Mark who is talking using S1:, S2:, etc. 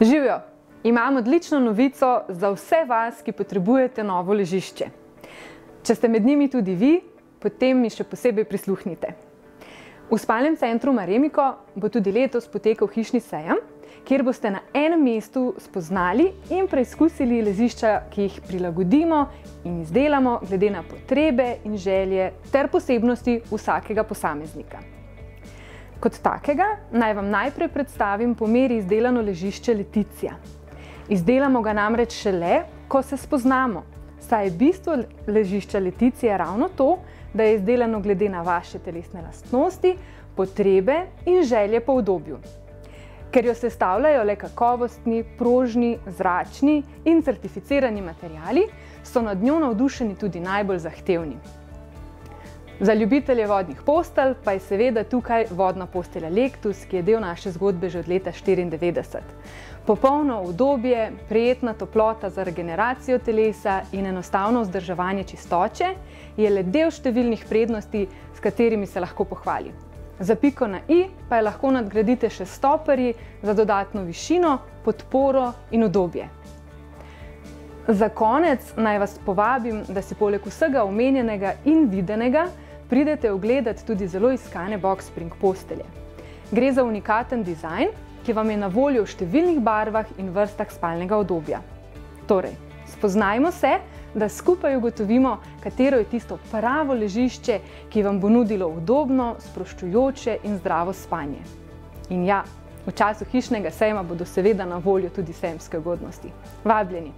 S1: Živijo! Imam odlično novico za vse vas, ki potrebujete novo ležišče. Če ste med njimi tudi vi, potem mi še posebej prisluhnite. V spalnem centru Maremiko bo tudi letos potekal hišni sejem, kjer boste na enem mestu spoznali in preizkusili ležišča, ki jih prilagodimo in izdelamo glede na potrebe in želje ter posebnosti vsakega posameznika. Kot takega naj vam najprej predstavim po meri izdelano ležišče Leticia. Izdelamo ga namreč šele, ko se spoznamo, saj je bistvo ležišča Leticia ravno to, da je izdelano glede na vaše telesne lastnosti, potrebe in želje po udobju. Ker jo sestavljajo le kakovostni, prožni, zračni in certificirani materiali, so nad njo navdušeni tudi najbolj zahtevni. Za ljubitelje vodnih postelj pa je seveda tukaj vodna postelja Lectus, ki je del naše zgodbe že od leta 1994. Popolno udobje, prijetna toplota za regeneracijo telesa in enostavno vzdrževanje čistoče je le del številnih prednosti, s katerimi se lahko pohvali. Za piko na i pa je lahko nadgradite še stoperji za dodatno višino, podporo in udobje. Za konec naj vas povabim, da si poleg vsega omenjenega in videnega pridete ogledati tudi zelo iskane box spring postelje. Gre za unikaten dizajn, ki vam je na voljo v številnih barvah in vrstah spalnega udobja. Torej, spoznajmo se, da skupaj ugotovimo, katero je tisto pravo ležišče, ki vam bo nudilo udobno, sproščujoče in zdravo spanje. In ja, v času hišnega sejma bodo seveda na voljo tudi sejemske ugodnosti. Vabljeni!